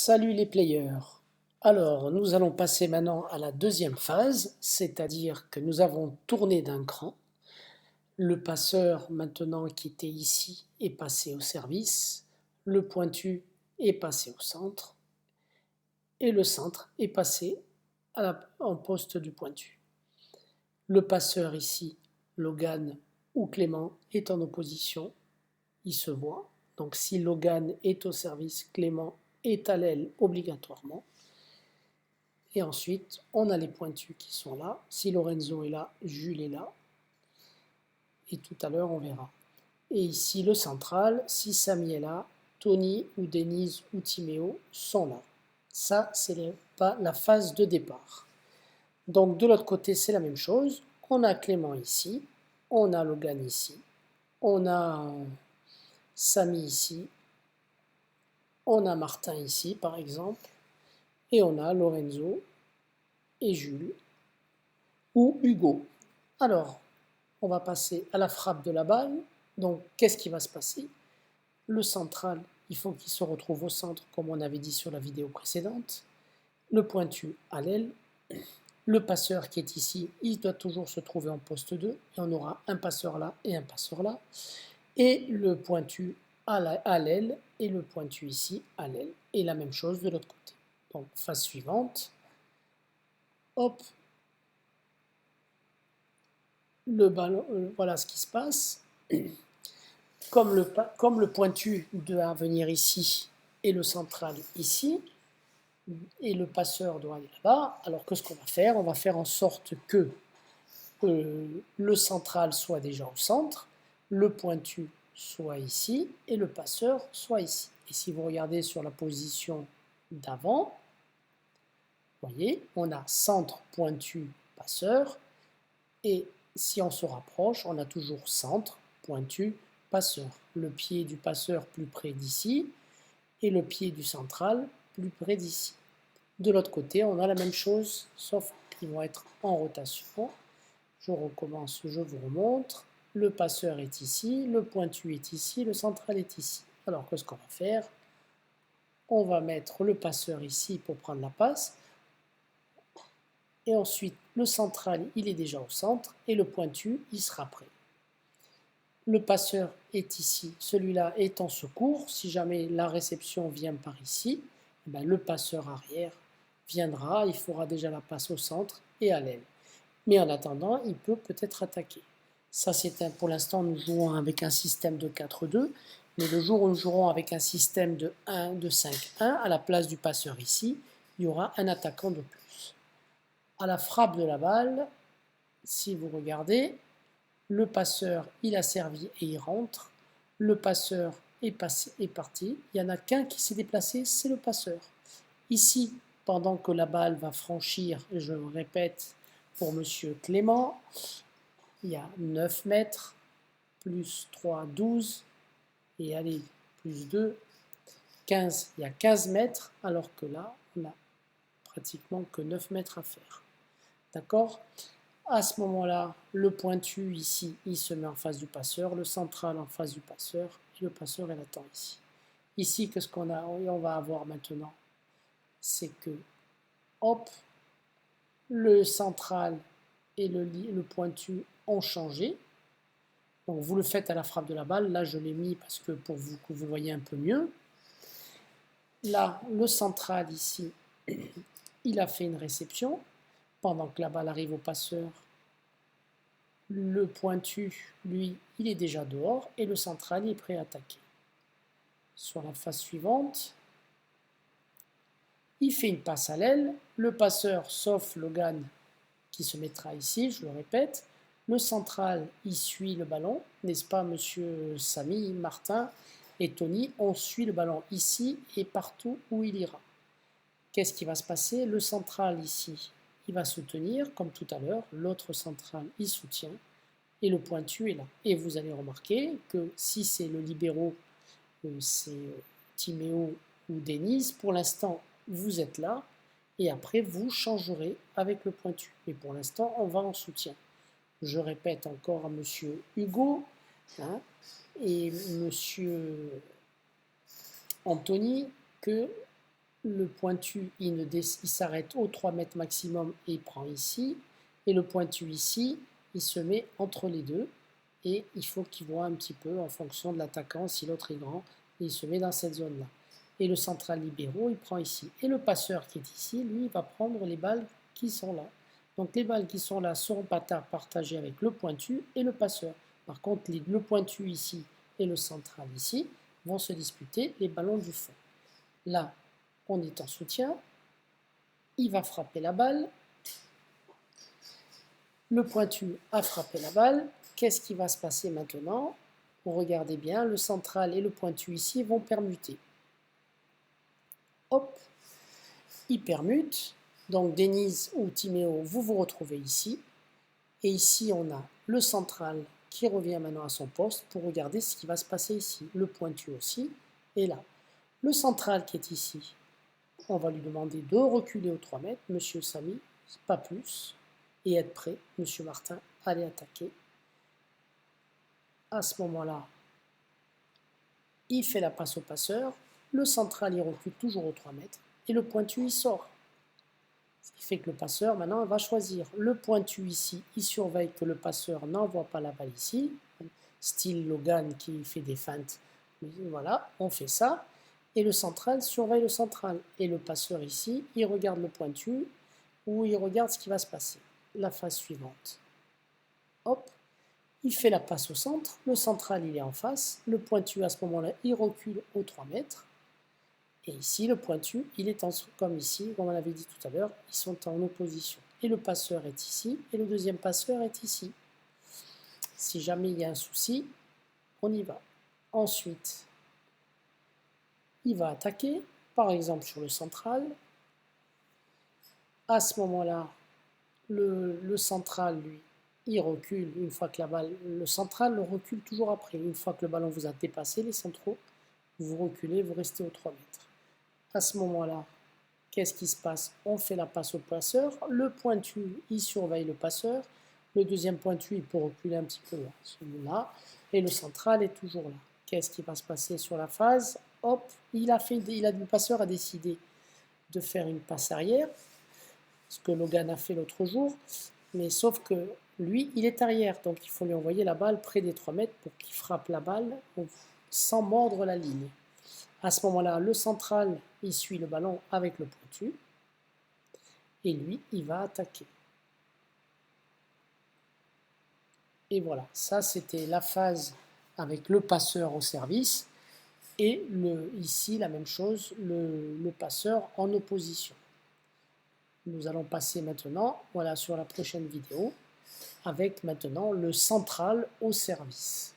Salut les players. Alors, nous allons passer maintenant à la deuxième phase, c'est-à-dire que nous avons tourné d'un cran. Le passeur, maintenant qui était ici, est passé au service. Le pointu est passé au centre. Et le centre est passé en poste du pointu. Le passeur ici, Logan ou Clément, est en opposition. Il se voit. Donc si Logan est au service, Clément est à l'aile obligatoirement. Et ensuite, on a les pointus qui sont là. Si Lorenzo est là, Jules est là. Et tout à l'heure, on verra. Et ici, le central, si Samy est là, Tony ou Denise ou Timéo sont là. Ça, c'est la phase de départ. Donc, de l'autre côté, c'est la même chose. On a Clément ici. On a Logan ici. On a Samy ici. On a Martin ici, par exemple. Et on a Lorenzo et Jules ou Hugo. Alors, on va passer à la frappe de la balle. Donc, qu'est-ce qui va se passer? Le central, il faut qu'il se retrouve au centre, comme on avait dit sur la vidéo précédente. Le pointu à l'aile. Le passeur qui est ici, il doit toujours se trouver en poste 2. Et on aura un passeur là et un passeur là. Et le pointu à l'aile et le pointu ici à l'aile. Et la même chose de l'autre côté. Donc, phase suivante. Hop, le ballon, voilà ce qui se passe. Comme le pointu doit venir ici et le central ici, et le passeur doit aller là-bas, alors qu'est-ce qu'on va faire? On va faire en sorte que le central soit déjà au centre, le pointu soit ici, et le passeur soit ici. Et si vous regardez sur la position d'avant, vous voyez, on a centre, pointu, passeur, et si on se rapproche, on a toujours centre, pointu, passeur. Le pied du passeur plus près d'ici et le pied du central plus près d'ici. De l'autre côté, on a la même chose, sauf qu'ils vont être en rotation. Je recommence, je vous remontre. Le passeur est ici, le pointu est ici, le central est ici. Alors, qu'est-ce qu'on va faire? On va mettre le passeur ici pour prendre la passe. Et ensuite, le central, il est déjà au centre, et le pointu, il sera prêt. Le passeur est ici, celui-là est en secours. Si jamais la réception vient par ici, le passeur arrière viendra, il fera déjà la passe au centre et à l'aile. Mais en attendant, il peut peut-être attaquer. Ça, pour l'instant, nous jouons avec un système de 4-2, mais le jour où nous jouerons avec un système de 5-1, à la place du passeur ici, il y aura un attaquant de plus. À la frappe de la balle, si vous regardez, le passeur, il a servi et il rentre. Le passeur est parti. Il n'y en a qu'un qui s'est déplacé, c'est le passeur. Ici, pendant que la balle va franchir, je répète, pour Monsieur Clément, il y a 9 mètres, plus 3, 12, et allez, plus 2, 15. Il y a 15 mètres, alors que là, on n'a pratiquement que 9 mètres à faire. D'accord? À ce moment-là, le pointu ici, il se met en face du passeur, le central en face du passeur, et le passeur, il attend ici. Ici, qu'est-ce qu'on a? On va avoir maintenant, c'est que, hop, le central et le pointu ont changé. Donc vous le faites à la frappe de la balle. Là, je l'ai mis parce que pour que vous voyez un peu mieux. Là, le central ici, il a fait une réception. Pendant que la balle arrive au passeur, le pointu, lui, il est déjà dehors et le central est prêt à attaquer. Sur la phase suivante, il fait une passe à l'aile. Le passeur, sauf Logan, qui se mettra ici, je le répète. Le central, il suit le ballon, n'est-ce pas, monsieur Samy, Martin et Tony? On suit le ballon ici et partout où il ira. Qu'est-ce qui va se passer? Le central ici, il va soutenir, comme tout à l'heure. L'autre central, il soutient. Et le pointu est là. Et vous allez remarquer que si c'est le libéro, c'est Timéo ou Denise, pour l'instant, vous êtes là. Et après, vous changerez avec le pointu. Mais pour l'instant, on va en soutien. Je répète encore à monsieur Hugo et monsieur Anthony que le pointu, il s'arrête aux 3 mètres maximum et il prend ici. Et le pointu ici, il se met entre les deux. Et il faut qu'il voit un petit peu en fonction de l'attaquant, si l'autre est grand, il se met dans cette zone-là. Et le central libéraux, il prend ici. Et le passeur qui est ici, lui, il va prendre les balles qui sont là. Donc les balles qui sont là seront partagées avec le pointu et le passeur. Par contre, le pointu ici et le central ici vont se disputer les ballons du fond. Là, on est en soutien. Il va frapper la balle. Le pointu a frappé la balle. Qu'est-ce qui va se passer maintenant? Regardez bien, le central et le pointu ici vont permuter. Hop, ils permutent. Donc Denise ou Timéo, vous vous retrouvez ici. Et ici, on a le central qui revient maintenant à son poste pour regarder ce qui va se passer ici. Le pointu aussi. Et là, le central qui est ici, on va lui demander de reculer aux 3 mètres. Monsieur Samy, pas plus. Et être prêt, Monsieur Martin, allez attaquer. À ce moment-là, il fait la passe au passeur. Le central, il recule toujours aux 3 mètres. Et le pointu, il sort. Ce qui fait que le passeur, maintenant, va choisir. Le pointu ici, il surveille que le passeur n'envoie pas la balle ici. Style Logan qui fait des feintes. Voilà, on fait ça. Et le central surveille le central. Et le passeur ici, il regarde le pointu ou il regarde ce qui va se passer. La phase suivante. Hop, il fait la passe au centre. Le central, il est en face. Le pointu, à ce moment-là, il recule aux 3 mètres. Et ici, le pointu, il est comme ici, comme on l'avait dit tout à l'heure, ils sont en opposition. Et le passeur est ici, et le deuxième passeur est ici. Si jamais il y a un souci, on y va. Ensuite, il va attaquer, par exemple sur le central. À ce moment-là, le central, lui, il recule une fois que la balle... Le central le recule toujours après. Une fois que le ballon vous a dépassé, les centraux, vous reculez, vous restez aux 3 mètres. À ce moment-là, qu'est-ce qui se passe? On fait la passe au passeur. Le pointu, il surveille le passeur. Le deuxième pointu, il peut reculer un petit peu là, celui-là. Et le central est toujours là. Qu'est-ce qui va se passer sur la phase? Hop, le passeur a décidé de faire une passe arrière, ce que Logan a fait l'autre jour. Mais sauf que lui, il est arrière. Donc il faut lui envoyer la balle près des 3 mètres pour qu'il frappe la balle sans mordre la ligne. À ce moment-là, le central, il suit le ballon avec le pointu. Et lui, il va attaquer. Et voilà, ça c'était la phase avec le passeur au service. Et ici, la même chose, le passeur en opposition. Nous allons passer maintenant, voilà, sur la prochaine vidéo, avec maintenant le central au service.